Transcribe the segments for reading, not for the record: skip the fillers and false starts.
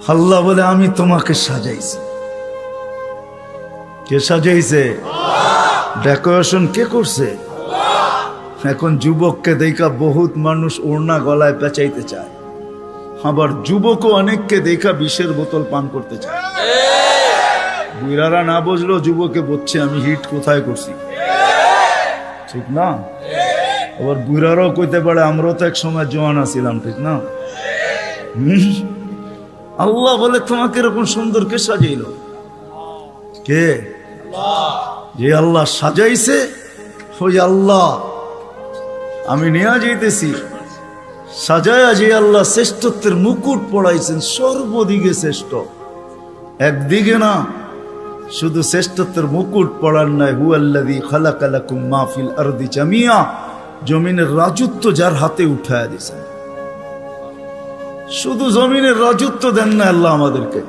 আল্লাহ বলে আমি তোমাকে সাজাইছি। কে সাজাইছে? ডেকোরেশন কে করছে? এখন যুবককে দেখা বহুত মানুষ ওড়না গলায় পেঁচাইতে চায়, আবার যুবকও অনেককে দেখা বিষের বোতল পান করতে চায়। বুড়ারা না বুঝলো যুবকে বলছে আমি হিট কোথায় করছি, ঠিক না? আবার বুড়ারাও কইতে পারে আমরাও তো এক সময় জওয়ান আছিলাম, ঠিক না? আল্লাহ বলে তোমাকে এরকম সুন্দর কে সাজাইল? কে? যে আল্লাহ সাজাইছে ওই আল্লাহ আমি নিয়ে যাইতেছি। সাজায়া যে আল্লাহ শ্রেষ্ঠত্বের মুকুট পড়াইছেন, সর্বদিকে শ্রেষ্ঠ, একদিকে না। শুধু শ্রেষ্ঠত্বের মুকুট পড়ার নাই, হুয়াল্লাযী খালাকা লাকুম মা ফিল আরদি জামিয়া, জমিনের রাজত্ব যার হাতে উঠায়া দিয়েছেন। শুধু জমিনের রাজত্ব দেন না আল্লাহ আমাদেরকে,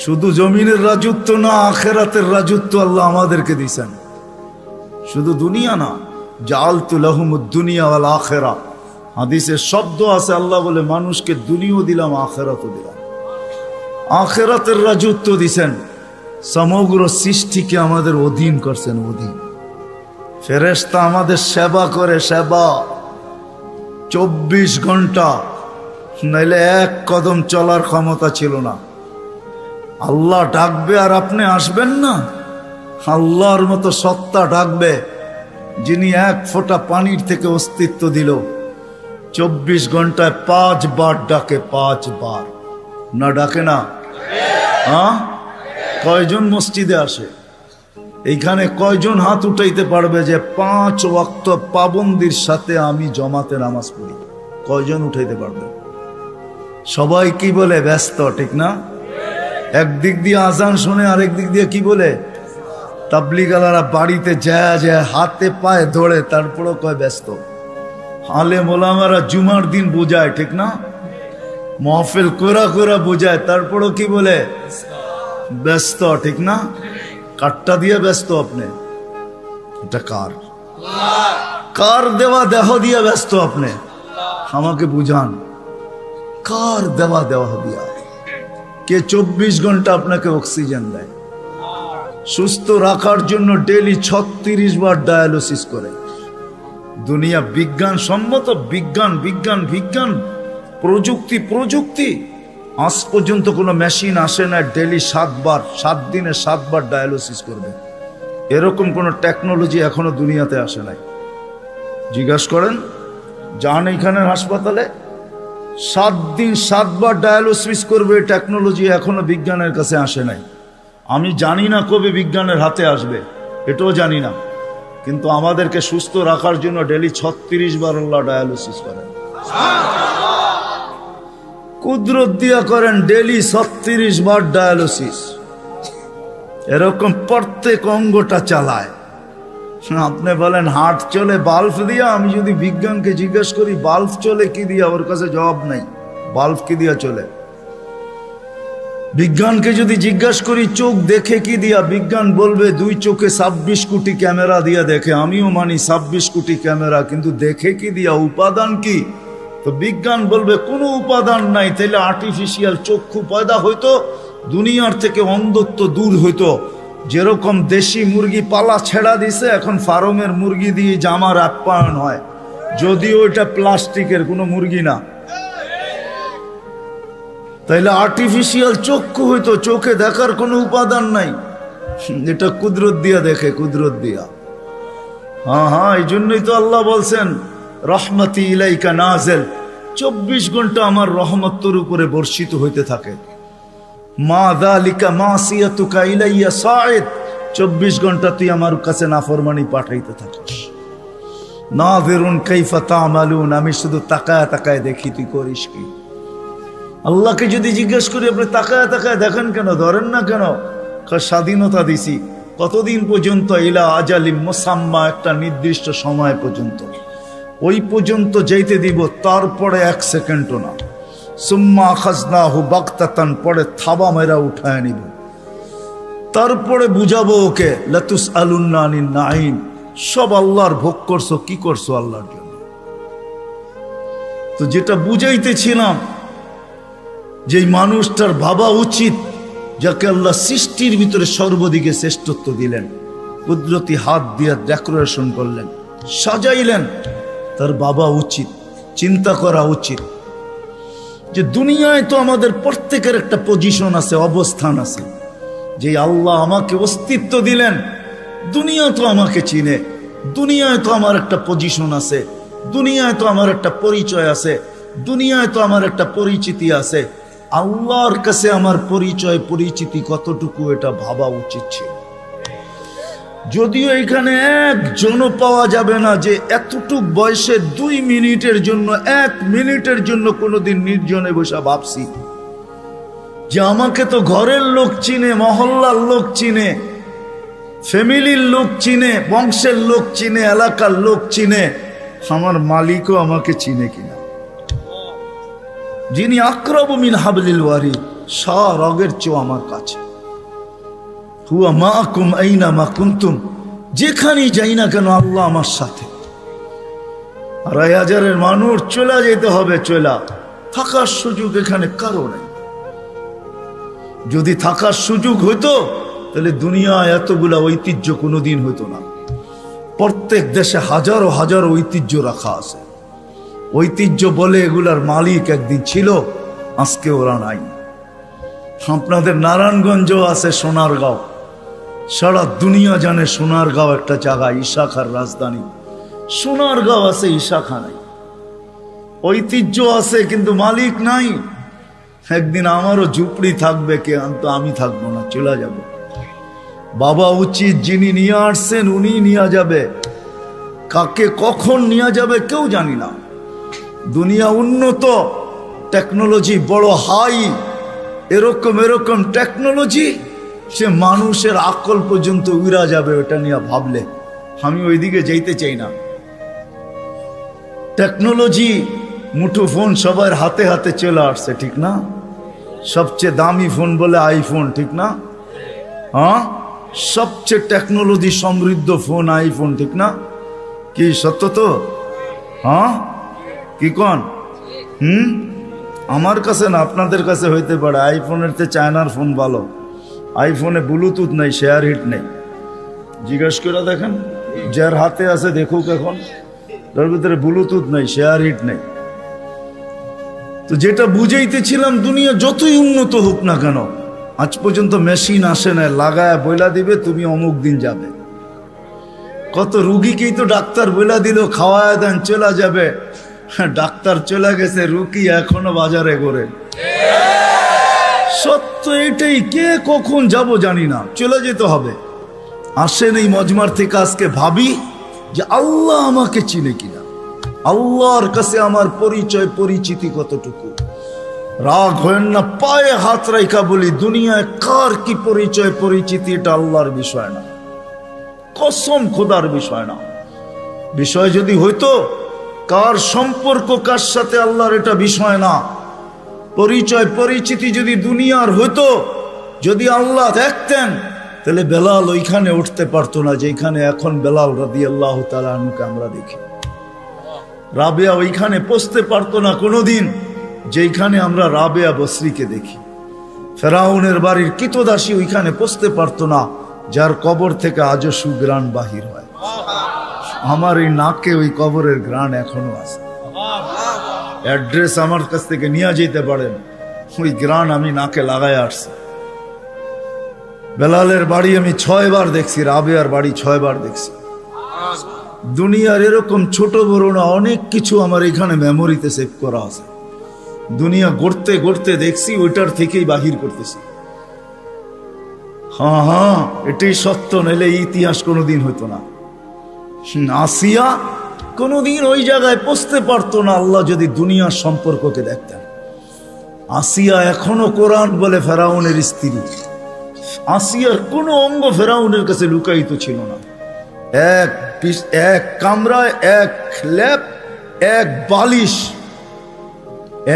শুধু জমিনের রাজত্ব না, আখিরাতের রাজত্ব আল্লাহ আমাদেরকে দিয়েছেন। শুধু দুনিয়া না, জাআলতু লাহুমুদ দুনিয়া ওয়াল আখিরা, হাদিসের শব্দ আছে আল্লাহ বলে মানুষকে দুনিয়াও দিলাম আখিরাতও দিলাম। আখিরাতের রাজত্ব দিছেন, সমগ্র সৃষ্টিকে আমাদের অধীন করছেন, অধীন। ফেরেশতা আমাদের সেবা করে, সেবা 24 ঘন্টা, নাইলে এক কদম চলার ক্ষমতা ছিল না। আল্লাহ ডাকবে আর আপনি আসবেন না? আল্লাহর মতো সত্তা ডাকবে যিনি এক ফোঁটা পানির থেকে অস্তিত্ব দিল, 24 ঘন্টায় 5 বার ডাকে, 5 বার। না ডাকে না? হ্যাঁ, কয়জন মসজিদে আসে? এইখানে কয়জন হাত উঠাইতে পারবে যে 5 ওয়াক্ত পাবন্দির সাথে আমি জমাতে নামাজ পড়ি? কয়জন উঠাইতে পারবে? সবাই কি বলে? ব্যস্ত, ঠিক না? একদিক দিয়ে আজান শুনে, আরেক দিক দিয়ে কি বলে? তাবলীগালারা বাড়িতে যায় যায় হাতে পায়ে ধরে, তারপরও কয় ব্যস্ত। আলেম ওলামারা জুমার দিন বোঝায়, ঠিক না? মাহফিল কোরা কোরা বোঝায়, তারপরও কি বলে? ব্যস্ত, ঠিক না? কাটটা দিয়ে ব্যস্ত আপনি? এটা কার? কার দেওয়া দেহ দিয়ে ব্যস্ত আপনি? আমাকে বুঝান, কার দেওয়া দেহ দিয়া? কে 24 ঘন্টা আপনাকে অক্সিজেন দেয়? সুস্থ রাখার জন্য ডেইলি 36 বার ডায়ালিসিস করে। দুনিয়া বিজ্ঞান সম্মত, বিজ্ঞান বিজ্ঞান বিজ্ঞান, প্রযুক্তি প্রযুক্তি, আজ পর্যন্ত কোনো মেশিন আসে না ডেইলি 7 বার, 7 দিনে 7 বার ডায়ালিসিস করবে। এরকম কোনো টেকনোলজি এখনো দুনিয়াতে আসে নাই। জিজ্ঞাসা করেন, যান এইখানের হাসপাতালে, 7 দিন 7 বার ডায়ালিসিস করবে, টেকনোলজি এখনো বিজ্ঞানের কাছে আসে নাই। আমি জানি না কবে বিজ্ঞানের হাতে আসবে, এটাও জানি না, কিন্তু আমাদেরকে সুস্থ রাখার জন্য ডেইলি 36 বার আল্লাহ ডায়ালিসিস করেন। কুদরত দিয়া করেন ডেইলি 36 বার ডায়ালিসিস। এরকম প্রত্যেক অঙ্গটা চালায়। আপনি বলেন হার্ট চলে বাল্ব দিয়া, আমি যদি বিজ্ঞানকে জিজ্ঞেস করি বাল্ব চলে কি দিয়া, ওর কাছে জবাব নাই। বাল্ব কি দিয়া চলে? বিজ্ঞানকে যদি জিজ্ঞাসা করি চোখ দেখে কি দিয়া, বিজ্ঞান বলবে 2 চোখে 26 কোটি ক্যামেরা দিয়া দেখে। আমিও মানি 26 কোটি ক্যামেরা, কিন্তু দেখে কি দিয়া? উপাদান কি? তো বিজ্ঞান বলবে কোনো উপাদান নাই। তাইলে আর্টিফিশিয়াল চক্ষু পয়দা হইতো, দুনিয়ার থেকে অন্ধত্ব দূর হইতো। যেরকম দেশি মুরগি পালা ছেড়া দিছে, এখন ফার্মের মুরগি দিয়ে জামার আপ্যায়ন হয়, যদিও ওইটা প্লাস্টিকের কোনো মুরগি না। তাইলে আর্টিফিশিয়াল চক্ষু হইতো, চোখে দেখার কোনো উপাদান নাই। এটা কুদরত দিয়া দেখে, কুদরত দিয়া। হ্যাঁ, এই জন্যই তো আল্লাহ বলছেন রহমতি ইলাইকা নাজেল, 24 ঘন্টা আমার রহমত তোর উপরে বর্ষিত হইতে থাকে। মা যালিকা মাসিয়াতুকা ইলাইয়া সাঈদ, 24 ঘন্টা তুই আমার কাছে নাফরমানি পাঠাইতে থাকিস। নাযিরুন কাইফা তা'মালুন, আমি শুধু তাকায় তাকায় দেখি তুই করিস কি। আল্লাহকে যদি জিজ্ঞেস করি আপনি তাকায় তাকায় দেখেন কেন, ধরেন না কেন? স্বাধীনতা দিছি কতদিন পর্যন্ত? ইলা আজালিম মুসাম্মা, একটা নির্দিষ্ট সময় পর্যন্ত। ওই পর্যন্ত যাইতে দিব, তারপরে 1 সেকেন্ডও না। সুম্মা আখাযনাহু বাগতাতান, পরে থাবা মেরা উঠায় নিব। তারপরে বুঝাবো ওকে লাতুসআলুন্না আনিন নাঈম, সব আল্লাহর ভোগ করছো, কি করছো আল্লাহর জন্য। তো যেটা বুঝাইতেছিলাম যেই মানুষটার ভাবা উচিত, যাকে আল্লাহ সৃষ্টির ভিতরে সর্বদিকে শ্রেষ্ঠত্ব দিলেন, কুদরতি হাত দিয়ে ডেকোরেশন করলেন, সাজাইলেন, তার ভাবা উচিত, চিন্তা করা উচিত যে দুনিয়ায় তো আমাদের প্রত্যেকের একটা পজিশন আছে, অবস্থান আছে। যে আল্লাহ আমাকে অস্তিত্ব দিলেন, দুনিয়া তো আমাকে চিনে, দুনিয়ায় তো আমার একটা পজিশন আছে, দুনিয়ায় তো আমার একটা পরিচয় আছে, দুনিয়ায় তো আমার একটা পরিচিতি আছে। আল্লাহর কাছে আমার পরিচয় পরিচিতি কতটুকু, এটা ভাবা উচিত ছিল। যদিও এখানে একজনও পাওয়া যাবে না যে এতটুক বয়সে 2 মিনিটের জন্য, 1 মিনিটের জন্য কোনোদিন নির্জনে বসে ভাবছি যে আমাকে তো ঘরের লোক চিনে, মহল্লার লোক চিনে, ফ্যামিলির লোক চিনে, বংশের লোক চিনে, এলাকার লোক চিনে, আমার মালিকও আমাকে চিনে কিনা। যিনি আকরাবু মিন হাবলিল ওয়ারিদ, রগের চেয়েও আমার কাছে। হুয়া মাআকুম আইনা মা কুনতুম, যেখানেই যাই না কেন আল্লাহ আমার সাথে। 2,500-এর মানুষ চলে যেতে হবে, চলা থাকার সুযোগ এখানে কারো নেই। যদি থাকার সুযোগ হইতো তাহলে দুনিয়ায় এতগুলা ঐতিহ্য কোনোদিন হইতো না। প্রত্যেক দেশে হাজারো হাজারো ঐতিহ্য রাখা আছে। ঐতিহ্য বলে এগুলার মালিক একদিন ছিল, আজকে ওরা নাই। আপনাদের নারায়ণগঞ্জও আছে সোনারগাঁও, সারা দুনিয়া জানে সোনারগাঁও একটা জায়গা, ইশাখার রাজধানী। সোনারগাঁও আছে, ইশাখা নাই। ঐতিহ্য আছে কিন্তু মালিক নাই। একদিন আমারও ঝুপড়ি থাকবে, কে তো আমি থাকবো না, চলে যাব। বাবা উচিত, যিনি নিয়ে আসছেন উনি নিয়ে যাবে, কাকে কখন নিয়ে যাবে কেউ জানি না। দুনিয়া উন্নত, টেকনোলজি বড় হাই, এরকম এরকম টেকনোলজি, সে মানুষের আকল পর্যন্ত উড়া যাবে ওটা নিয়ে ভাবলে। আমি ওইদিকে যাইতে চাই না। টেকনোলজি, মুঠো ফোন সবার হাতে হাতে চলে আসছে, ঠিক না? সবচেয়ে দামি ফোন বলে আইফোন, ঠিক না? হ্যাঁ, সবচেয়ে টেকনোলজি সমৃদ্ধ ফোন আইফোন, ঠিক না? কি সত্য তো? হ্যাঁ, কি কন? আমার কাছে না, আপনাদের কাছে হইতে পারে। আইফোনের চেয়ে চায়নার ফোন ভালো। আইফোনে ব্লুটুথ নাই, শেয়ার হিট নেই। জিজ্ঞেস করে দেখেন, যার হাতে আছে দেখুক, এখন তার ভিতরে ব্লুটুথ নাই, শেয়ার হিট নেই। তো যেটা বুঝাইতেছিলাম, দুনিয়া যতই উন্নত হোক না কেন, আজ পর্যন্ত মেশিন আসে না লাগায় বইলা দিবে তুমি অমুক দিন যাবে। কত রুগীকেই তো ডাক্তার বইলা দিল খাওয়ায় দেন চলে যাবে, ডাক্তার চলে গেছে, রুগী এখনো বাজারে ঘোরে। সত্য এটাই, কে কখন যাব জানি না, চলে যেতে হবে। আসেন এই মজমার থেকে আজকে ভাবি যে আল্লাহ আমাকে চিনে কিনা, আল্লাহর কাছে আমার পরিচয় পরিচিতি কতটুকু। রাগ হয় না, পায়ে হাত রাইখা বলি, দুনিয়ায় কার কি পরিচয় পরিচিতি এটা আল্লাহর বিষয় না, কসম খোদার বিষয় না। বিষয় যদি হইতো, কার সম্পর্ক কার সাথে আল্লাহর, এটা বিষয় না। পরিচয় পরিচিতি যদি দুনিয়ার হইতো, যদি আল্লাহ দেখতেন, তাহলে বেলাল ওইখানে উঠতে পারতো না যেখানে এখন বেলাল রাদিয়াল্লাহু তাআলা আনহুকে আমরা দেখি। রাবেয়া ওইখানে পৌঁছতে পারতো না কোনোদিন যেখানে আমরা রাবেয়া বসরিকে দেখি। ফেরাউনের বাড়ির কিতদাসী ওইখানে পৌঁছতে পারতো না যার কবর থেকে আজও সুগ্রাণ বাহির হয়। আমার এই নাকে ওই কবরের গ্রাণ এখনো আছে। অ্যাড্রেস আমার কাছ থেকে নিয়ে যেতে পারেন, ওই গ্রাণ আমি নাকে লাগায় আসছি। বেলালের বাড়ি আমি 6 বার দেখছি, রাবেয়ার বাড়ি 6 বার দেখছি। দুনিয়ার এরকম ছোট বড় না অনেক কিছু আমার এখানে মেমোরিতে সেভ করা আছে। দুনিয়া গড়তে গড়তে দেখছি, ওইটার থেকেই বাহির করতেছি। হ্যাঁ হ্যাঁ, এটাই সত্য, নইলে ইতিহাস কোনোদিন হতো না। আসিয়া কোনোদিন ওই জায়গায় পৌঁছতে পারতো না আল্লাহ যদি দুনিয়ার সম্পর্ককে দেখতেন। আসিয়া এখনো কোরআন বলে ফেরাউনের স্ত্রী। আসিয়ার কোনো অঙ্গ ফেরাউনের কাছে লুকায়িত ছিল না। এক কামরায়, এক ল্যাপ, এক বালিশ,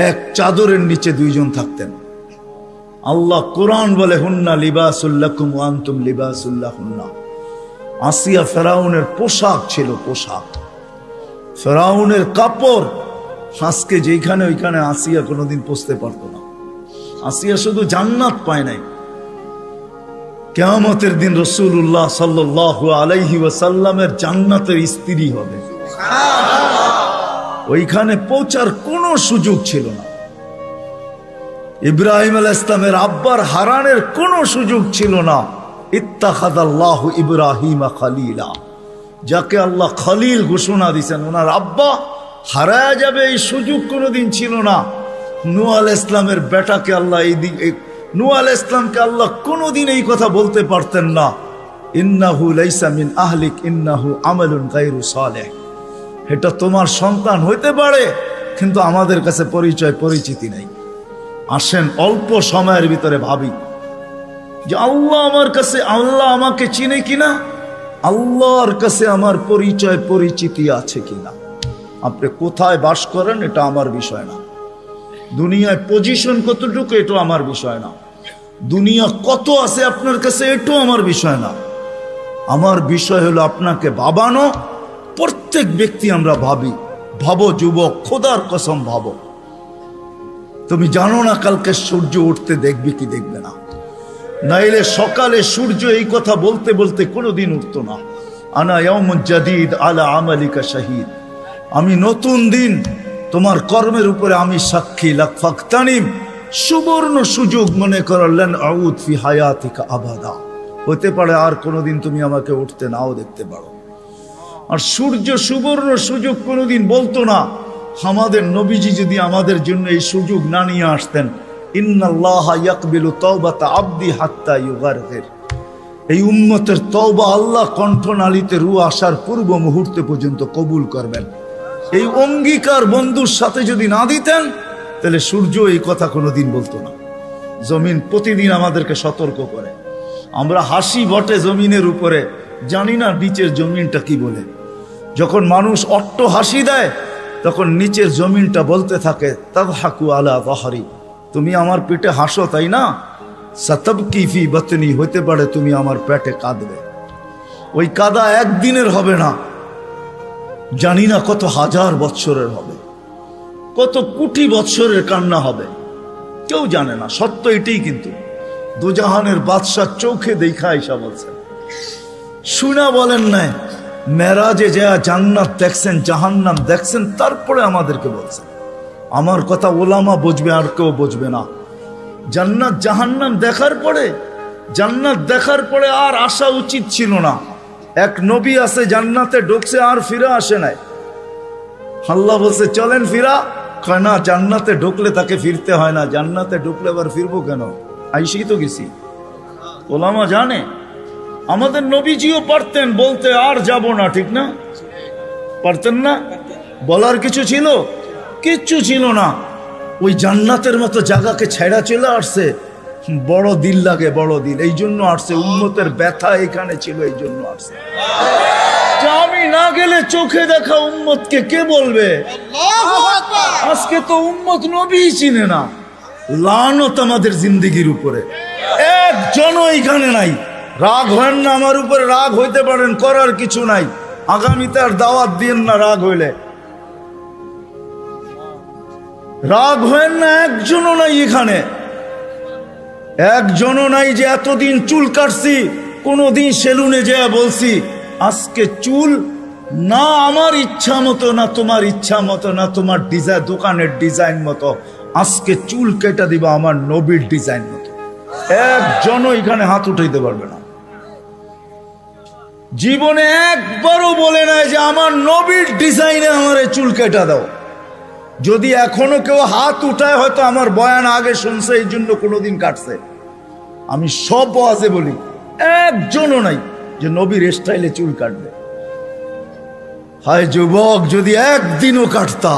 এক চাদরের নিচে 2 জন থাকতেন। আল্লাহ কোরআন বলে, হুন্না লিবাসুল লাকুম ওয়া আনতুম লিবাসুল লাহুন্না। আসিয়া ফেরাউনের পোশাক ছিল, পোশাক, ফেরাউনের কাপড়। আজকে যেখানে ওইখানে আসিয়া কোনোদিন পৌঁছতে পারতো না। আসিয়া শুধু জান্নাত পায় নাই, কিয়ামতের দিন রাসূলুল্লাহ সাল্লাল্লাহু আলাইহি ওয়াসাল্লামের জান্নাতের স্ত্রী হবে। ওইখানে পৌঁছার কোনো সুযোগ ছিল না। ইব্রাহিম আলাইহিস সালামের আব্বার হারানের কোনো সুযোগ ছিল না। ইত্তাখাযাল্লাহু ইব্রাহিমা খলিলা, যাকে আল্লাহ খলিল ঘোষণা দিয়েছেন, ওনার আব্বা হারায়া যাবে এই সুযোগ কোনোদিন ছিল না। নূহ আলাইহিস সালামের বেটাকে আল্লাহ নূহ আলাইহিস সালামকে আল্লাহ কোনোদিন এই কথা বলতে পারতেন না, ইন্নাহু লাইসা মিন আহলিক ইন্নাহু আমালুন গায়রু সালেহ। এটা তোমার সন্তান হইতে পারে, কিন্তু আমাদের কাছে পরিচিতি নাই। আসেন অল্প সময়ের ভিতরে ভাবি যে আল্লাহ আমাকে চিনে কিনা, আল্লাহর কাছে আমার পরিচিতি আছে কিনা। আপনি কোথায় বাস করেন এটা আমার বিষয় না, দুনিয়ায় পজিশন কতটুকু এটা আমার বিষয় না, দুনিয়া কত আছে আপনার কাছে এটাও আমার বিষয় না। আমার বিষয় হলো আপনাকে ভাবানো। প্রত্যেক ব্যক্তি আমরা ভাবো যুবক, খোদার কসম ভাবো, তুমি জানো না কালকে সূর্য উঠতে দেখবে কি দেখবে না। নাইলে সকালে সূর্য এই কথা বলতে বলতে কোনোদিন উঠতো না, আনা ইয়াউমুন জাদীদ আলা আমালিকা শাহীদ, আমি নতুন দিন তোমার কর্মের উপরে আমি সাক্ষী। লাকফাকতানিম, সুবর্ণ সুযোগ মনে করলেন, আউদ ফি হায়াতিকা আবাদা, হতে পারে আর কোনোদিন তুমি আমাকে উঠতে নাও দেখতে পারো। আর সূর্য সুবর্ণ সুযোগ কোনোদিন বলতো না। আমাদের নবীজি যদি আমাদের জন্য এই সুযোগ না নিয়ে আসতেন, ইন্নাল্লাহা ইয়াকবিলু তাওবাতা আবদি হাত্তা ইউগারগির, এই উম্মতের তওবা আল্লাহ কণ্ঠনালীতে রূহ আসার পূর্ব মুহূর্তে পর্যন্ত কবুল করবেন। এই অঙ্গীকার বন্ধুর সাথে যদি না দিতেন, তাহলে সূর্য এই কথা কোনোদিন বলতো না। জমিন প্রতিদিন আমাদেরকে সতর্ক করে। আমরা হাসি বটে জমিনের উপরে, জানি না নিচের জমিনটা কি বলে। যখন মানুষ অট্ট হাসি দেয়, তখন নিচের জমিনটা বলতে থাকে, তাদহাকু আলা যাহরি, তুমি আমার পেটে হাসো তাই না, সাতাবকি ফি বাতনি, হতে পারে তুমি আমার পেটে কাঁদবে। ওই কাদা একদিনের হবে না, জানি না কত হাজার বৎসরের হবে, কত কোটি বৎসরের কান্না হবে, কেউ জানে না। সত্য এটাই, কিন্তু দুজাহানের বাদশাহ চোখে দেখা আইসা বলছেন, শুনা বলেন নাই, মেরাজে যা জান্নাত দেখছেন, জাহান্নাম দেখছেন, তারপরে আমাদেরকে বলছেন। আমার কথা ওলামা বুঝবে, আর কেউ বুঝবে না। জান্নাত জাহান্নাম জান্নাত দেখার পরে আর আসা উচিত ছিল না। এক নবী আছে জান্নাতে ঢুকছে আর ফিরে আসে নাই। আল্লাহ বলছে চলেন ফিরা, কয় না, জান্নাতে ঢুকলে তাকে ফিরতে হয় না, জান্নাতে ঢুকলে আবার ফিরবো কেন, আইসেই তো গেছি। ওলামা জানে, আমাদের নবীজিও পারতেন বলতে আর যাব না, ঠিক না? পারতেন না? বলার কিছু ছিল? কিচ্ছু ছিল না। ওই জান্নাতের মতো জায়গাকে ছেড়া চলে আসছে। বড় দিল লাগে, বড় দিল, এই জন্য আসছে। উম্মতের ব্যথা এখানে ছিল, এই জন্য আসছে। আমি না গেলে চোখে দেখা উম্মতকে কে বলবে? আজকে তো উম্মত নবী চিনে না। লানত আমাদের জিন্দেগির উপরে, একজনও এইখানে নাই। রাগ হয় না আমার উপরে, রাগ হইতে পারেন, করার কিছু নাই। আগামীতে আর দাওয়াত দিন না রাগ হইলে। রাগ হয় না, একজনও নাই এখানে, একজনও নাই যে এতদিন চুল কাটছি, কোনদিন সেলুনে যেয়ে বলছি আজকে চুল না আমার ইচ্ছা মতো, না তোমার ইচ্ছা মতো, না তোমার ডিজাইন দোকানের ডিজাইন মতো, আজকে চুল কেটে দিবা আমার নবীর ডিজাইন মতো। একজনও এখানে হাত উঠাইতে পারবে না। জীবনে একবারও বলে নাই যে আমার নবীর ডিজাইনে আমার চুল কেটে দাও। যদি এখনো কেউ হাত উঠায়, হয়তো আমার বয়ান আগে শুনছে, এই জন্য কোনোদিন কাটছে। আমি সব ওয়াজে বলি, একজনও নাই যে নবীর স্টাইলে চুল কাটবে। হায় যুবক, যদি একদিনও কাটতা।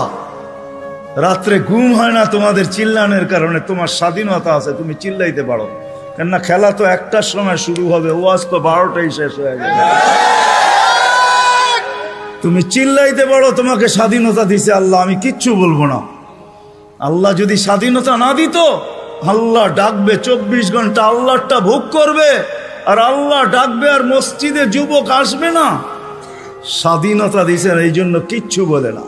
রাত্রে ঘুম হয় না তোমাদের চিল্লানের কারণে। তোমার স্বাধীনতা আছে, তুমি চিল্লাইতে পারো, কেননা খেলা তো 1টার সময় শুরু হবে, ওয়াজ তো 12টায় শেষ হয়ে যাবে। তুমি চিল্লাইতে পারো, তোমাকে স্বাধীনতা দিছে আল্লাহ, আমি কিচ্ছু বলবো না। আল্লাহ যদি স্বাধীনতা না দিত, আল্লাহ ডাকবে 24 ঘন্টা, আল্লাহটা ভোগ করবে, আর আল্লাহ ডাকবে আর মসজিদে যুবক আসবে না। স্বাধীনতা দিছে, এই জন্য কিচ্ছু বলে না।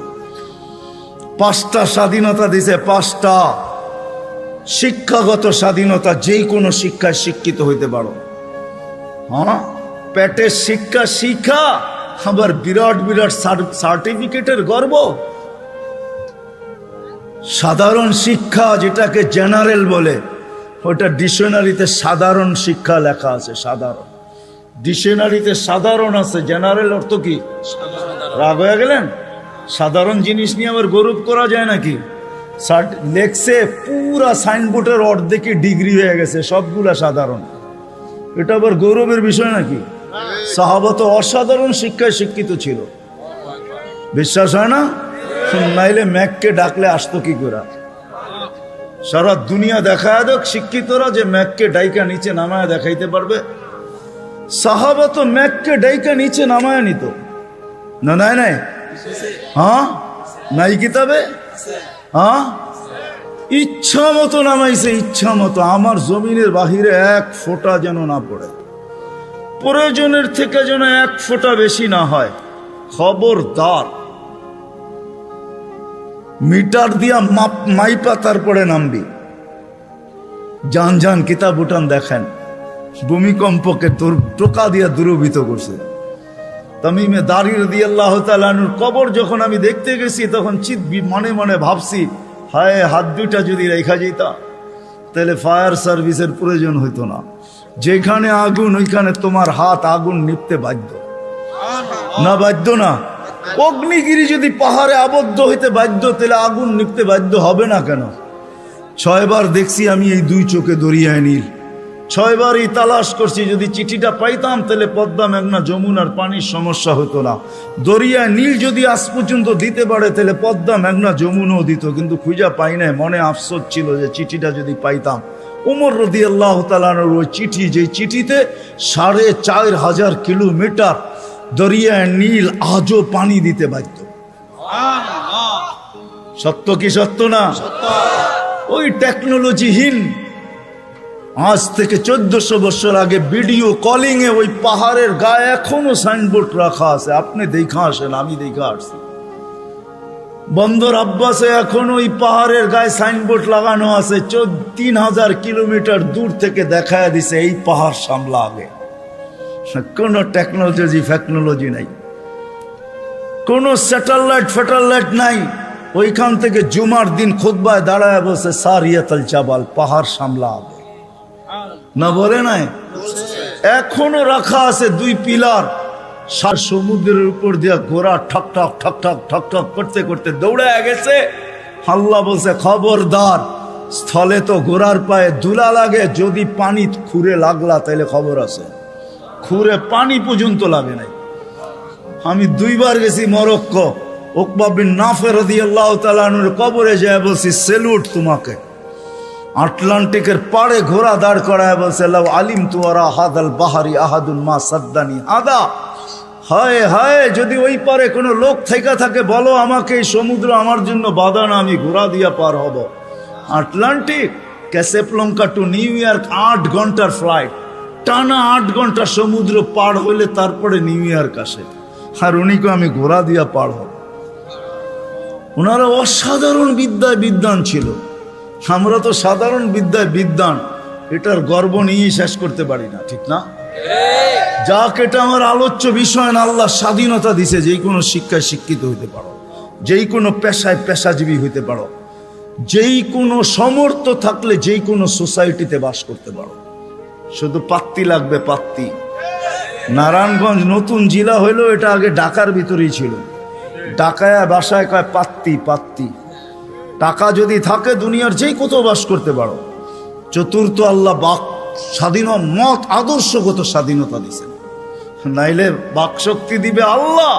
5টা স্বাধীনতা দিছে, 5টা। শিক্ষাগত স্বাধীনতা, যেই কোনো শিক্ষায় শিক্ষিত হইতে পারো। হ্যাঁ, পেটের শিক্ষা শিক্ষা, আবার বিরাট বিরাট সার্টিফিকেটের গর্ব। সাধারণ শিক্ষা যেটাকে জেনারেল বলে, ওটা ডিকশনারিতে সাধারণ শিক্ষা লেখা আছে। সাধারণ ডিকশনারিতে সাধারণ আছে, জেনারেল অর্থ কি? রাগ হয়ে গেলেন? সাধারণ জিনিস নিয়ে আবার গৌরব করা যায় নাকি? লেখছে পুরা সাইনবোর্ডের অর্ধেকে ডিগ্রি হয়ে গেছে, সবগুলা সাধারণ। এটা আবার গৌরবের বিষয় নাকি? সাহাবা তো অসাধারণ শিক্ষায় শিক্ষিত ছিল, বিশ্বাস হয় না? নাইলে ম্যাককে ডাকলে আসতো কি করে? সারা দুনিয়া দেখায় দেখ শিক্ষিতরা যে ম্যাককে ডাইকা নিচে নামায় দেখাইতে পারবে। সাহাবা তো ম্যাককে ডাইকা নিচে নামায় নিত না? নাই নাই, হ্যাঁ নাই কিতাবে? হ্যাঁ, ইচ্ছা মতো নামাইছে, ইচ্ছা মতো। আমার জমিনের বাহিরে এক ফোঁটা যেন না পড়ে, প্রয়োজনের থেকে যেন এক ফোঁটা বেশি না হয়। খবরদার, মিটার দিয়া মাইপা তারপরে নামবি। যান যান কিতাব উঠান দেখেন, ভূমিকম্পকে টোকা দিয়া দূরভূত করছে। তামিমে দারি রাদিয়াল্লাহু তাআলা আনহুর কবর যখন আমি দেখতে গেছি, তখন মনে মনে ভাবছি, হায়, হাত দুইটা যদি রেখা যেতা তাহলে ফায়ার সার্ভিসের প্রয়োজন হইতো না। যেখানে আগুন, ওইখানে তোমার হাত আগুন নিপতে বাধ্য না? বাধ্য না? অগ্নিগিরি যদি পাহাড়ে আবদ্ধ হইতে বাধ্য, তাহলে আগুন নিপতে বাধ্য হবে না কেন? 6 বার দেখছি আমি এই দুই চোখে দরিয়ায় নীল। 6 বারই তালাশ করছি, যদি চিঠিটা পাইতাম তাহলে পদ্মা, মেঘনা, যমুনার পানির সমস্যা হতো না। দরিয়ায় নীল যদি আজ পর্যন্ত দিতে পারে, তাহলে পদ্মা, মেঘনা, যমুনাও দিত, কিন্তু খুঁজা পাই নাই। মনে আফসোস ছিল যে চিঠিটা যদি পাইতাম। ওমর রাদিয়াল্লাহু তাআলা আনহুর ওই চিঠি, যে চিঠিতে 4500 কিলোমিটার দরিয়ায় নীল আজও পানি দিতে বাধ্য। সত্য কি সত্য না? ওই টেকনোলজিহীন, আজ থেকে 1400 বছর আগে ভিডিও কলিং এ ওই পাহাড়ের গায়ে এখনো সাইনবোর্ড রাখা আছে। আপনি দেখা আসেন, আমি দেখা আসছি। বন্দর আব্বাসে এখন ওই পাহাড়ের গায়ে সাইনবোর্ড লাগানো আছে। 3000 কিলোমিটার দূর থেকে দেখায় দিছে এই পাহাড় সামলা আগে। কোনো টেকনোলজি নাই, কোনো স্যাটেলাইট নাই। ওইখান থেকে জুমার দিন খুতবায় দাঁড়ায় বসে সারিয়াতুল জাবাল, পাহাড় সামলা আগে না বলে নাই? এখনো রাখা আছে 2 পিলার। সমুদ্রের উপর দিয়া ঘোড়া ঠক ঠক ঠক ঠক ঠক ঠক করতে করতে দৌড়ে গেছে। আল্লাহ বলছে, খবরদার, স্থলে তো ঘোড়ার পায়ে ধুলা লাগে, যদি পানি খুঁড়ে লাগলা তাইলে খবর আছে। খুঁড়ে পানি পর্যন্ত লাগে নাই। আমি 2 বার গেছি মরক্কো। উকবা বিন নাফে রাদিয়াল্লাহু তাআলা আনহুর কবরে যায় বলছি, সেলুট তোমাকে। আটলান্টিকের পাড়ে ঘোড়া দাঁড় করায় বলছে, লাউ আলিমতু ওয়ারা হাদাল বাহারি আহাদুন মা সাদ্দানি আদা। হায় হায়, যদি ওই পারে কোনো লোক থেকে থাকে, বলো আমাকে, এই সমুদ্র আমার জন্য বাধা না, আমি ঘোড়া দিয়া পার হব। আটলান্টিক, ক্যাসেপ্লঙ্কা টু নিউ ইয়র্ক 8 ঘন্টার ফ্লাইট, টানা 8 ঘন্টা সমুদ্র পার হইলে তারপরে নিউ ইয়র্ক আসে। আর উনিকে আমি ঘোড়া দিয়া পার হব। ওনারা অসাধারণ বিদ্যায় বিদ্বান ছিল। আমরা তো সাধারণ বিদ্যায় বিদ্বান, এটার গর্ব নিয়েই শেষ করতে পারি না, ঠিক না? যাক, এটা আমার আলোচ্য বিষয় না। আল্লাহ স্বাধীনতা দিছে, যেই কোনো শিক্ষায় শিক্ষিত হইতে পারো, যেই কোনো পেশায় পেশাজীবী হইতে পারো, যেই কোনো সমর্থ থাকলে যেই কোনো সোসাইটিতে বাস করতে পারো। শুধু পাত্তি লাগবে, পাত্তি। নারায়ণগঞ্জ নতুন জেলা হইলো, এটা আগে ঢাকার ভিতরেই ছিল। ঢাকায় বাসায় কয় পাত্তি, পাত্তি। টাকা যদি থাকে দুনিয়ার যেই কোথাও বাস করতে পারো। চতুর্থ, আল্লাহ বাক স্বাধীন মত আদর্শগত স্বাধীনতা দিছেন, নাইলে বাক শক্তি দিবে আল্লাহ।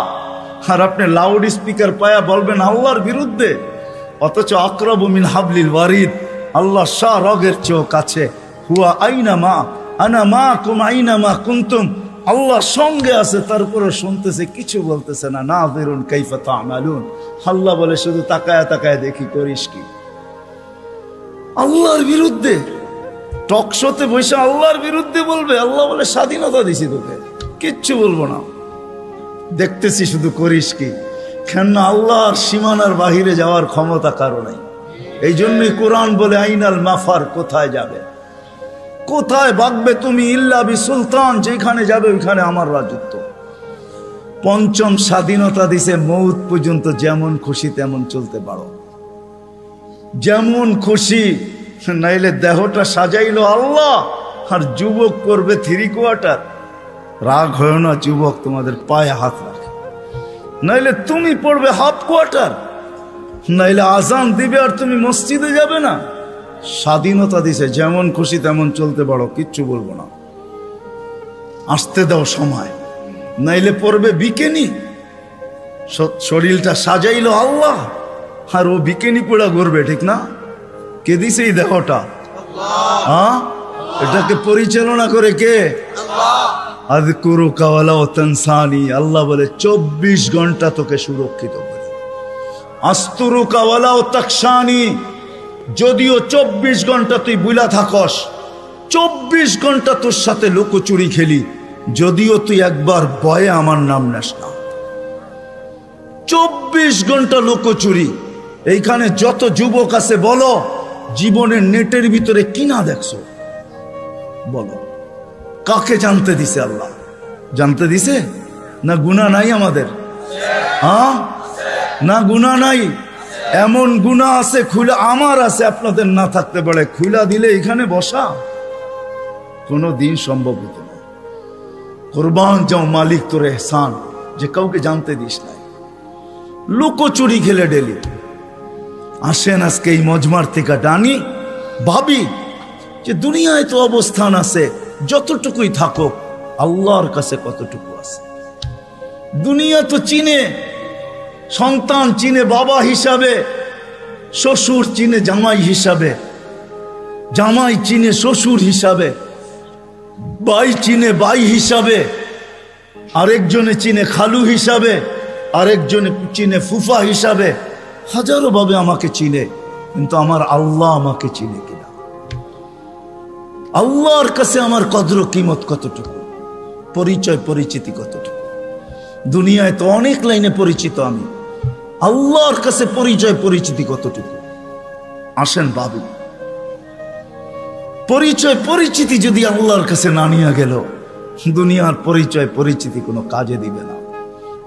আর আপনি লাউড স্পিকার পায়া বলবেন আল্লাহর বিরুদ্ধে, অথচ আকরাবু মিন হাবলিল ওয়ারিদ, আল্লাহ শাহ রগের চেয়েও কাছে। হুয়া আইনা মা আনা মা কুম আইনা মা কুনতুম, আল্লাহ সঙ্গে আছে, তারপরে শুনতেছে, কিছু বলতেছে না। নাযিরুন কাইফা তা'মালুন, আল্লাহ বলে শুধু তাকায় তাকায় দেখি করিস কি। আল্লাহর বিরুদ্ধে টকশোতে বসে আল্লাহর বিরুদ্ধে বলবে। আল্লাহ বলে স্বাধীনতা দিছি তোকে, কিচ্ছু বলবো না, দেখতেছি শুধু করিস কি। কেন? আল্লাহর সীমানার বাহিরে যাওয়ার ক্ষমতা কারো নাই। এই জন্যই কোরআন বলে আইনাল মাফার, কোথায় যাবে, কোথায় ভাগবে তুমি, ইল্লা বি সুলতান, যেখানে যাবে ওইখানে আমার রাজত্ব। পঞ্চম স্বাধীনতা দিছে, মৌত পর্যন্ত যেমন খুশি তেমন চলতে পারো, যেমন খুশি, নাইলে দেহটা সাজাইলো আল্লাহ আর যুবক করবে 3/4। রাগ হয় না যুবক তোমাদের পায়ে হাত রাখে, নাইলে তুমি পড়বে 1/2, নাইলে আজান দিবে আর তুমি মসজিদে যাবে না। স্বাধীনতা দিছে, যেমন খুশি তেমন চলতে পারো, কিচ্ছু বলবো না, আসতে দাও সময়, নাইলে পড়বে বিকেনি। শরীরটা সাজাইলো আল্লাহ আর ও বিকেনি পড়া করবে, ঠিক না? কে দিছে এই দেহটা? হ্যাঁ, এটাকে পরিচালনা করে কে? আযকুরুকা ওয়ালা তানসানি। আল্লাহ বলে 24 ঘন্টা তোকে সুরক্ষিত করি। আস্তুরুকা ওয়ালা তাকশানি, যদিও 24 ঘন্টা তুই বুলা থাকস, 24 ঘন্টা তোর সাথে লুকোচুরি খেলি, যদিও তুই একবার ভয়ে আমার নাম নেস না। 24 ঘন্টা লুকোচুরি। এইখানে যত যুবক আছে বলো, জীবনের নেটের ভিতরে কি না দেখছো? বলো, কাকে জানতে দিছে আল্লাহ? জানতে দিছে না? গুনাহ নাই আমাদের? হ্যাঁ, না গুনাহ নাই? এমন গুনাহ আছে খুলে, আমার আছে, আপনাদের না থাকতে পারে, খুলা দিলে এখানে বসা কোনো দিন সম্ভব হতো না। কুরবান যাও মালিক তোর এহসান, যে কাউকে জানতে দিস নাই, লুকোচুরি খেলে ডেলি। আসেন আজকে এই মজমার থেকে ডানি, ভাবি যে দুনিয়ায় তো অবস্থান আছে, যতটুকুই থাকুক আল্লাহর কাছে কতটুকু আছে। দুনিয়া তো চিনে, সন্তান চিনে বাবা হিসাবে, শ্বশুর চিনে জামাই হিসাবে, জামাই চিনে শ্বশুর হিসাবে, ভাই চিনে ভাই হিসাবে, আরেকজনে চিনে খালু হিসাবে, আরেকজনে চিনে ফুফা হিসাবে, হাজারো ভাবে আমাকে চিনে, কিন্তু আমার আল্লাহ আমাকে চিনে কিনা? আল্লাহর কাছে আমার কদর কিমত কতটুকু, পরিচয় পরিচিতি কতটুকু? দুনিয়ায় তো অনেক লাইনে পরিচিত আমি, আল্লাহর কাছে পরিচয় পরিচিতি কতটুকু? আসেন ভাবি, পরিচয় পরিচিতি যদি আল্লাহর কাছে না নিয়ে গেল, দুনিয়ার পরিচয় পরিচিতি কোনো কাজে দিবে না।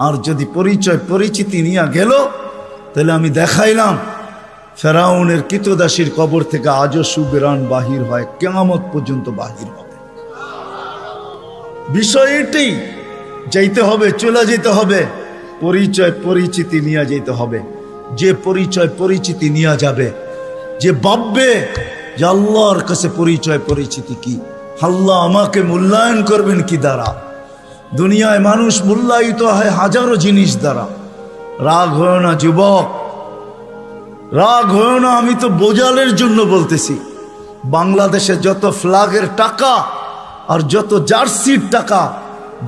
আর যদি পরিচয় পরিচিতি নিয়ে গেল, তাহলে আমি দেখাইলাম ফেরাউনের কৃতদাসীর কবর থেকে আজও সুবেরান বাহির হয়, কিয়ামত পর্যন্ত বাহির হবে। বিষয় এটাই, যাইতে হবে, চলে যেতে হবে, পরিচয় পরিচিতি নিয়ে যেতে হবে। যে পরিচয় পরিচিতি নিয়ে যাবে, যে ভাববে যে আল্লাহর কাছে পরিচয় পরিচিতি কি, আল্লাহ আমাকে মূল্যায়ন করবেন কি দ্বারা? দুনিয়ায় মানুষ মূল্যায়িত হয় হাজারো জিনিস দ্বারা। রাগ হয় না যুবক, রাগ হয় না, আমি তো বোঝালের জন্য বলতেছি। বাংলাদেশে যত ফ্ল্যাগের টাকা আর যত জার্সির টাকা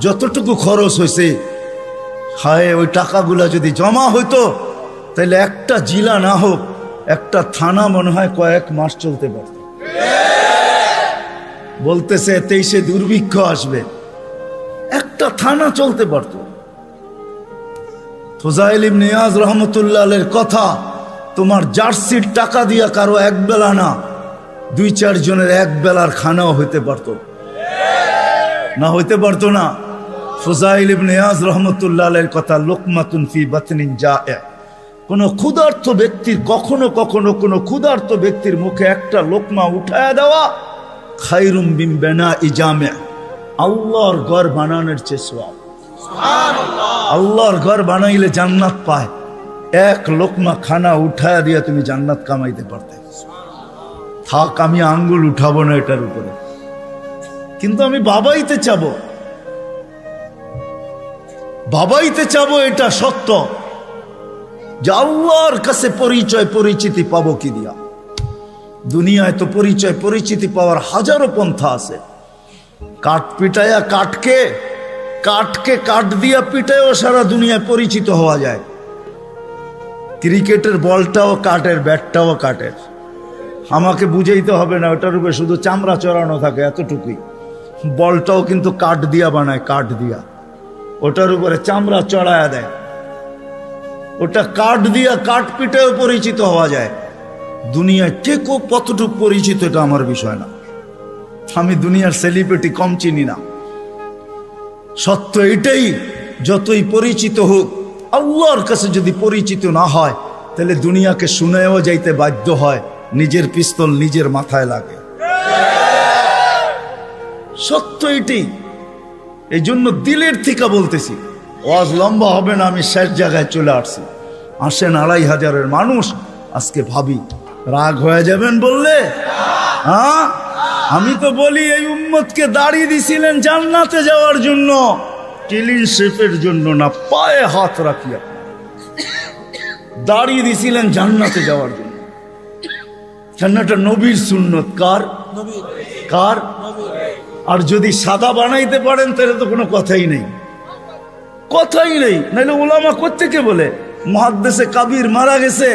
যতটুকু খরচ হয়েছে, হায় ওই টাকাগুলা যদি জমা হইতো, তাহলে একটা জেলা না হোক, একটা থানা মনে হয় কয়েক মাস চলতে পারত। বলতেছে 23-এ দুর্ভিক্ষ আসবে, একটা থানা চলতে পারত। ফুজাইল ইবনে ইয়াজ রহমতুল্লাহ আলাইহির কথা, তোমার জার্সির টাকা দিয়া কারো এক বেলা না, 2-4 জনের এক বেলার খানাও হইতে পারত না? হইতে পারতো না? ফুজাইল ইবনে ইয়াজ রহমতুল্লাহ আলাইহির কথা, লুকমাতুন ফি বাতনিন জায়ে, কোন ক্ষুধার্ত ব্যক্তির, কখনো কখনো কোন ক্ষুধার্ত ব্যক্তির মুখে একটা লোকমা উঠায়া দেওয়া, খায়রুম মিন বিনাই জামে, আল্লাহর ঘর বানানোর চেয়ে সওয়াব। আল্লাহর ঘর বানাইলে জান্নাত পায়, এক লোকমা খানা উঠায়া দিয়া তুমি জান্নাত কামাইতে পারতে। থাক, আমি আঙ্গুল উঠাবো না এটার উপরে, কিন্তু আমি বাবাইতে চাবো, বাবাইতে চাবো, এটা সত্য যে আল্লাহর কাছে পরিচয় পরিচিতি পাবো কি দিয়া? দুনিয়ায় তো পরিচয় পরিচিতি পাওয়ার হাজারো পন্থা আছে। কাঠ পিটায়া কাঠকে, কাঠকে কাঠ দিয়া পিটায়ও সারা দুনিয়ায় পরিচিত হওয়া যায়। ক্রিকেটের বলটাও কাঠের, ব্যাটটাও কাঠের। আমাকে বুঝাইতে হবে না, ওটার উপরে শুধু চামড়া চড়ানো থাকে, এতটুকুই। বলটাও কিন্তু কাঠ দিয়া বানায়, কাঠ দিয়া, ওটার উপরে চামড়া চড়ায়া দেয়। ওটা কাঠ দিয়া, কাঠ পিটায়ও পরিচিত হওয়া যায়। দুনিয়ায় কে কতটুকু পরিচিত এটা আমার বিষয় না, আমি দুনিয়ার সেলিব্রিটি কম চিনি না। সত্য এটাই, যতই পরিচিত হোক, আল্লাহর কাছে যদি পরিচিত না হয় তাহলে দুনিয়াকে শুনেও যাইতে বাধ্য হয়, নিজের পিস্তল নিজের মাথায় লাগে। সত্য এটাই। এই জন্য দিলের থেকে বলতেছি, ওয়াজ লম্বা হবে না, আমি শেষ জায়গায় চলে আসছি। আসেন 2500 মানুষ, আজকে ভাবি রাগ হয়ে যাবেন বললে? হ্যাঁ, আমি তো বলি এই উম্মতকে দাঁড়িয়ে দিছিলেন জান্নাতে যাওয়ার জন্য, ক্লিন শেপের জন্য না। পায়ে হাত রাখিয়া দাঁড়িয়ে দিছিলেন জান্নাতে যাওয়ার জন্য। জান্নাতটা নবীর সুন্নত। কার? কার? আর যদি সাদা বানাইতে পারেন তাহলে তো কোনো কথাই নেই, কথাই নেই। নাহলে ওলামা কোত্থেকে বলে মুহাদ্দিসে কাবির মারা গেছে,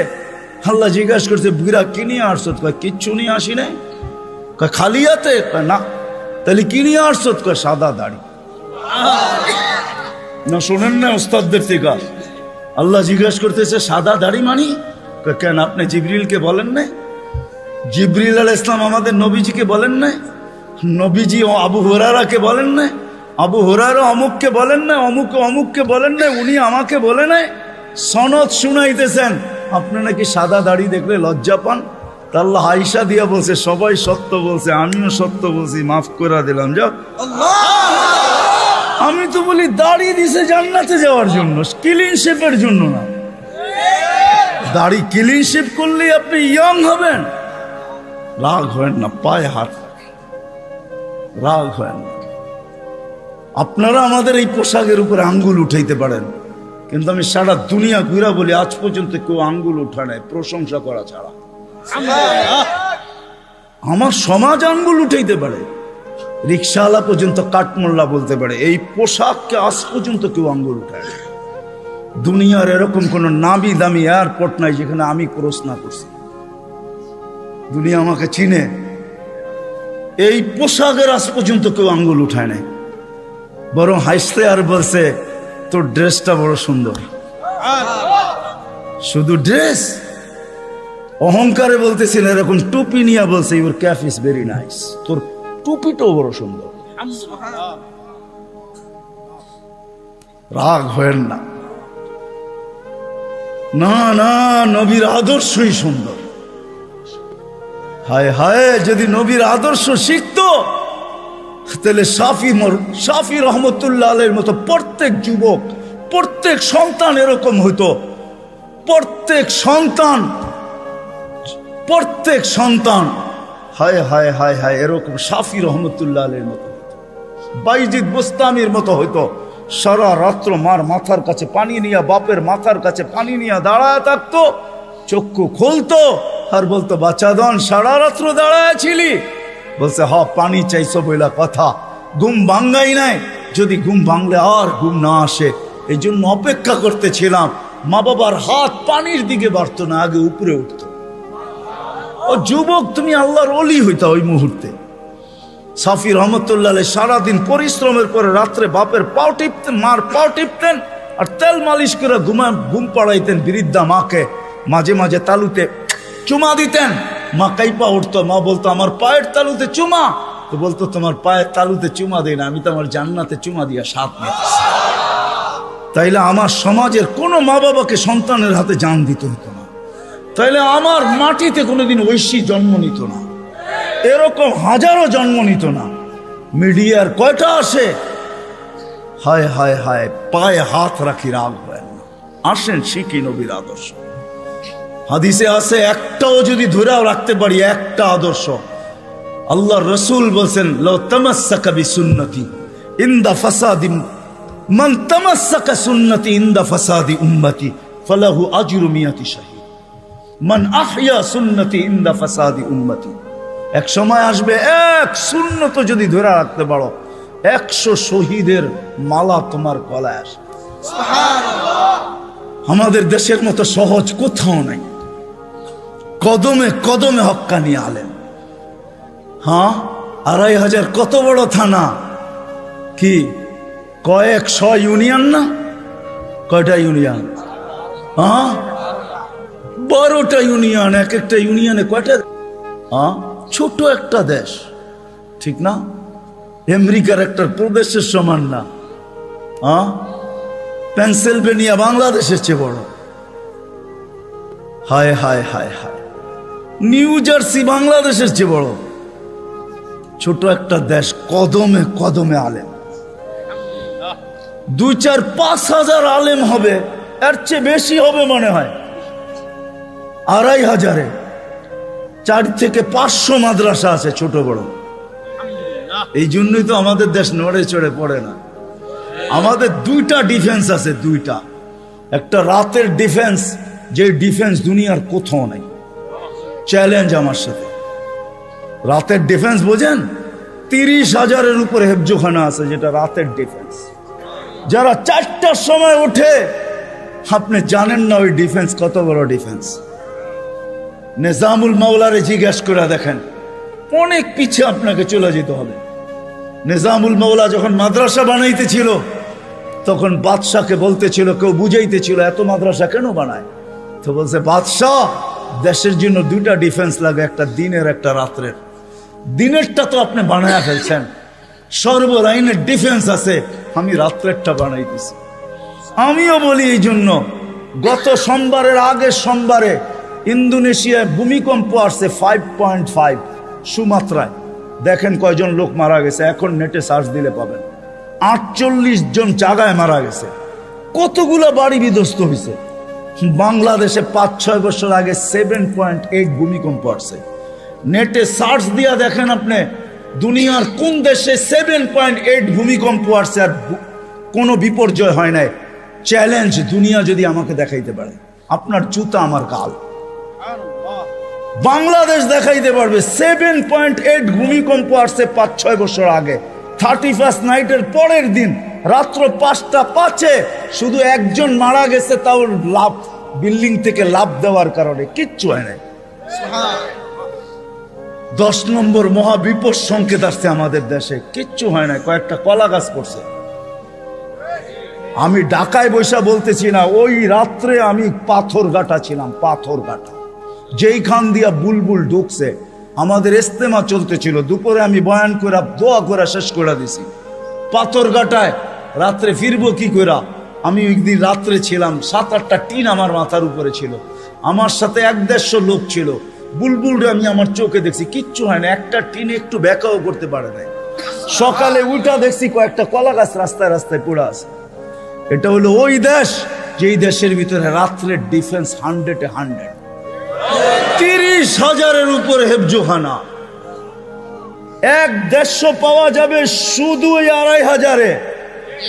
আল্লাহ জিজ্ঞাসা করছে বুড়া কি নিয়ে আসছো? কয় কিচ্ছু নিয়ে আসি নাই। কয় খালি হাতে? কয় না। তাহলে কি নিয়ে আসছো? কয় সাদা দাড়ি। না শোনেন না ওস্তাদদের থেকে? আল্লাহ জিজ্ঞাসা করতেছে সাদা দাড়ি মানি? কয় কেন, আপনি জিবরিলকে বলেন নাই? জিবরিল আলাইহিস সালাম আমাদের নবীজিকে বলেন নাই? নবীজি আবু হুরায়রাকে বলেন নাই? আবু হুরায়রা অমুককে বলেন নাই? অমুককে বলেন নাই? উনি আমাকে বলে নাই? সনদ শুনাইতেছেন, আপনি নাকি সাদা দাড়ি দেখলে লজ্জা পান। তা আল্লাহ আয়েশা দিয়া বলছে সবাই সত্য বলছে, আমিও সত্য বলছি, মাফ করে দিলাম। যাও। আমি তো বলি দাড়ি দিছে জান্নাতে যাওয়ার জন্য, ক্লিন শেপের জন্য না। দাড়ি ক্লিন শেপ করলে আপনি ইয়ং হবেন। রাগ হয় না, পায়ে হাত রাগ হয় না। আপনারা আমাদের এই পোশাকের উপরে আঙ্গুল উঠাইতে পারেন, কিন্তু আমি সারা দুনিয়া ঘুরা বলি আজ পর্যন্ত কেউ আঙ্গুল উঠা নাই প্রশংসা করা ছাড়া। আমার সমাজ আঙ্গুল উঠাইতে পারে, রিক্সাওয়ালা পর্যন্ত কাঠমোল্লা বলতে পারে, এই পোশাককে আজ পর্যন্ত কেউ আঙ্গুল উঠায় না। দুনিয়ার এরকম কোন নামি দামি এয়ারপোর্ট নাই যেখানে আমি ক্রস না করছি। দুনিয়া আমাকে চিনে, এই পোশাকের আজ পর্যন্ত কেউ আঙ্গুল উঠায় নাই। বরং হাসতে আর বলছে তোর ড্রেসটা বড় সুন্দর। শুধু ড্রেস, অহংকারে বলতেছিল, এরকম টুপি নিয়ে বলছে your cap is very nice, তোর টুপিটাও বড় সুন্দর। রাগ হয়েন না, না না, নবীর আদর্শই সুন্দর। হায় হায়, যদি নবীর আদর্শ শিখতো তাহলে শাফি রহমতুল্লাহ আলাইহির মতো প্রত্যেক যুবক, প্রত্যেক সন্তান এরকম হইতো। প্রত্যেক সন্তান হায় হায় হায় হায় এরকম শাফি রহমতুল্লাহ আলাইহির মতো হইতো, বাইজিদ বুস্তামির মতো হইতো। সারা রাত্র মার মাথার কাছে পানি নিয়ে, বাপের মাথার কাছে পানি নিয়ে দাঁড়ায় থাকতো, চক্ষু খুলতো আর বলতো বাচ্চাদন সারা রাত্র দাঁড়ায় ছিলি? বলছে হ, পানি চাইছো বইলা কথা, ঘুম ভাঙ্গাই নাই। যদি ঘুম ভাঙলে আর ঘুম না আসে, এই জন্য অপেক্ষা করতেছিলাম। মা বাবার হাত পানির দিকে বাড়তো না, আগে উপরে উঠতো। ও যুবক, তুমি আল্লাহর ওলি হইতা ওই মুহূর্তে। শাফি রহমতুল্লাহ আলাইহি সারাদিন পরিশ্রমের পরে রাত্রে বাপের পাও টিপতেন, মার পাও টিপতেন, আর তেল মালিশ করে ঘুম পাড়াইতেন বৃদ্ধা মাকে। মাঝে মাঝে তালুতে চুমা দিতেন, মা কাইপা উঠতো। মা বলতো আমার পায়ের তালুতে চুমা। তো বলতো তোমার পায়ের তালুতে চুমা দেয় না, আমি তো আমার জান্নাতে চুমা দিয়া সাথ নিতেছি। তাইলে আমার সমাজের কোনো মা বাবাকে সন্তানের হাতে জান দিতে হতো না। তাইলে আমার মাটিতে কোনোদিন ঐশী জন্ম নিত না, এরকম হাজারো জন্ম নিত না। মিডিয়ার কয়টা আসে, হায় হায় হায়, পায়ে হাত রাখি, রাগ হয় না। আসেন শিখি নবীর আদর্শ। হাদিসে আছে, একটাও যদি ধরেও রাখতে পারি, একটা আদর্শ, আল্লাহ রসুল বলছেন লাউ তামাসসাকা বিসুন্নতি ইনদা ফাসাদি মান তামাসসাকা সুন্নতি ইনদা ফাসাদি উম্মতি ফালাহু আজরু মিয়াতি শাহীদ মান আহইয়া সুন্নতি ইনদা ফাসাদি উম্মতি। এক সময় আসবে, এক সুন্নত যদি ধরে রাখতে পারো, 100 শহীদের মালা তোমার গলায় আসবে। আমাদের দেশের মতো সহজ কোথাও নাই, কদমে কদমে হক্কানি আলেম। হ্যাঁ, 2500 কত বড় থানা, কি কয়েকশ ইউনিয়ন না? কয়টা ইউনিয়ন? হ্যাঁ, 12টা ইউনিয়ন, এক একটা ইউনিয়নে কয়টা? ছোট একটা দেশ, ঠিক না? আমেরিকার একটা প্রদেশের সমান না। পেনসিলভেনিয়া বাংলাদেশের চেয়ে বড়। হায় হায় হায় হায়, নিউ জার্সি বাংলাদেশের চেয়ে বড়। ছোট একটা দেশ, কদমে কদমে আলেম। 2, 4, 5 হাজার আলেম হবে, এর চেয়ে বেশি হবে মনে হয়। 2500-এ 4 থেকে 500 মাদ্রাসা আছে, ছোট বড়। এই জন্যই তো আমাদের দেশ নড়ে চড়ে পড়ে না। আমাদের 2টা ডিফেন্স আছে, 2টা। একটা রাতের ডিফেন্স, যে ডিফেন্স দুনিয়ার কোথাও নাই। চ্যালেঞ্জ আমার সাথে। রাতের ডিফেন্স বোঝেন? 30,000-এর উপরে হেফজোখানা আছে, যেটা রাতের ডিফেন্স। যারা 4টার সময় ওঠে, আপনি জানেন না ওই ডিফেন্স কত বড় ডিফেন্স। নিজামুল মাওলারে জিজ্ঞেস করে দেখেন, অনেক পিছিয়ে আপনাকে চলে যেতে হবে। নিজামুল মাওলা যখন মাদ্রাসা বানাইতেছিল, তখন বাদশাকে বলতেছিল, কেউ বুঝাইতেছিল এত মাদ্রাসা কেন বানায়? তো বলছে, বাদশাহ, দেশের জন্য 2টা ডিফেন্স লাগে, একটা দিনের একটা রাত্রের। দিনেরটা তো আপনি বানায়া ফেলছেন, সর্বলাইনের ডিফেন্স আছে, আমি রাত্রেরটা বানাইতেছি। আমিও বলি এই জন্য, গত সোমবারের আগের সোমবারে ইন্দোনেশিয়ায় ভূমিকম্প আসছে 5.5 সুমাত্রায়। দেখেন কয়জন লোক মারা গেছে, এখন নেটে সার্চ দিলে পাবেন। 48 জন জায়গায় মারা গেছে, কতগুলো বাড়ি বিধ্বস্ত হয়েছে। বাংলাদেশে 5-6 বছর আগে 7.8 ভূমিকম্প আসছে। নেটে সার্চ দিয়া দেখেন আপনি, দুনিয়ার কোন দেশে 7.8 ভূমিকম্প আসছে আর কোনো বিপর্যয় হয় নাই। চ্যালেঞ্জ, দুনিয়া যদি আমাকে দেখাইতে পারে, আপনার জুতা আমার গাল। বাংলাদেশ দেখাইতে পারবে 7.8 ভূমিকম্প আসছে 5-6 বছর আগে। 31st নাইটের পরের দিন রাত্র 5:05 শুধু একজন মারা গেছে, তাও লাভ, বিল্ডিং থেকে লাভ দেওয়ার কারণে, কিচ্ছু হয় নাই। 10 নম্বর মহাবিপদ সংকেত আসছে আমাদের দেশে, কিচ্ছু হয় না, কয়েকটা কলা গাছ পড়ছে। আমি ঢাকায় বৈশা বলতেছি না, ওই রাত্রে আমি পাথরঘাটা ছিলাম, পাথরঘাটা, যেইখান দিয়া বুলবুল ঢুকছে। আমাদের ইস্তেমা চলতেছিল, দুপুরে আমি বয়ান করে দোয়া করে শেষ করে দিছি। পাথরঘাটায় রাত্রে ফিরবো কি করে? আমি ওই দিন রাত্রে ছিলাম, 7-8টা টিন আমার মাথার উপরে ছিল, আমার সাথে 1-150 লোক ছিল। বুলবুল আমি আমার চোখে দেখছি, কিচ্ছু হয় না, একটা টিনে একটু ব্যাকাও করতে পারে নাই। সকালে উঠা দেখছি কয়েকটা কলা গাছ রাস্তায় রাস্তায় পড়ে আছে। এটা হলো ওই দেশ, যেই দেশের ভিতরে রাত্রের ডিফেন্স 100-এ 100। 30,000-এর উপরে হেফজোখানা। 1-150 পাওয়া যাবে শুধু ওই 2,500-এ।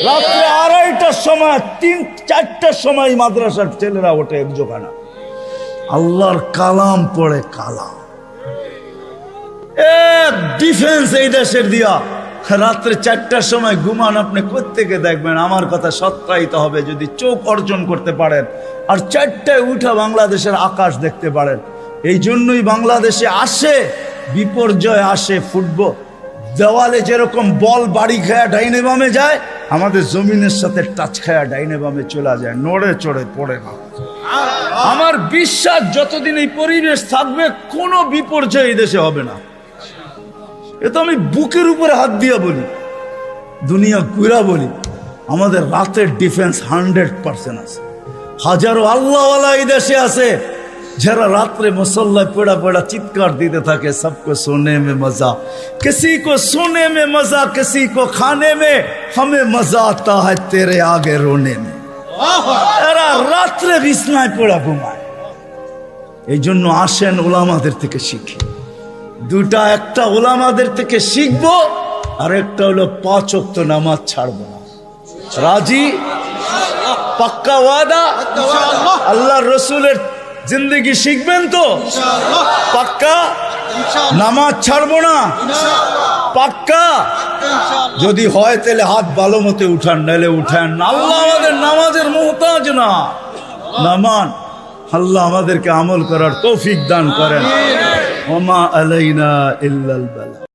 রাত্রে 2:30টার সময়, 3-4টার সময় মাদ্রাসার ছেলেরা ওঠে হেফজোখানা, আল্লাহর কালাম পড়ে। কালাম এক ডিফেন্স এই দেশের দিয়া। রাত্রে 4টার সময় ঘুমান, আপনি কোত্থেকে দেখবেন? আমার কথা সত্যায়িত হবে যদি চোখ অর্জন করতে পারেন, আর 4টায় উঠা বাংলাদেশের আকাশ দেখতে পারেন। এই জন্যই বাংলাদেশে আসে বিপর্যয়, আসে ফুটবল। দেওয়ালে যেরকম বল বাড়ি খায়া ডাইনে বামে যায়, আমাদের জমিনের সাথে টাচ খায়া ডাইনে বামে চলে যায়, নড়ে চড়ে পড়ে না। আমার বিশ্বাস যতদিন এই পরিবেশ থাকবে, কোনো বিপর্যয় এই দেশে হবে না। এ তো আমি বুকের উপরে হাত দিয়া বলি, দুনিয়া ঘুরা বলি। আমাদের রাতের ডিফেন্স 100% আছে। হাজারো আল্লাহওয়ালা এই দেশে আছে, যারা রাত্রে মুসল্লায় পড়া পড়া চিৎকার দিতে থাকে, সবকো সোনে মে মজা, কিসি কো সোনে মে মজা, কিসি কো খানে মে, হমে মজা আতা হ্যায় তেরে আগে রোনে মে। এরা রাত্রে বিছনায় পড়া ঘুমায়। এই জন্য আসেন ওলামাদের থেকে শিখি। 2টা, একটা ওলামাদের থেকে শিখবো, আর একটা হলো 5 ওয়াক্ত নামাজ ছাড়বো না। রাজি? পাক্কা ওয়াদা? আল্লাহ রসুলের জিন্দগি শিখবেন তো? পাক্কা? নামাজ ছাড়বো না? পাক্কা? যদি হয় তাহলে হাত ভালো মতে উঠান, নাহলে উঠান। আল্লাহ আমাদের নামাজের মুহতাজ না। নামান আল্লাহ আমাদেরকে আমল করার তৌফিক দান করেন। ওমা আলাইনা ইল্লাল বালাগ।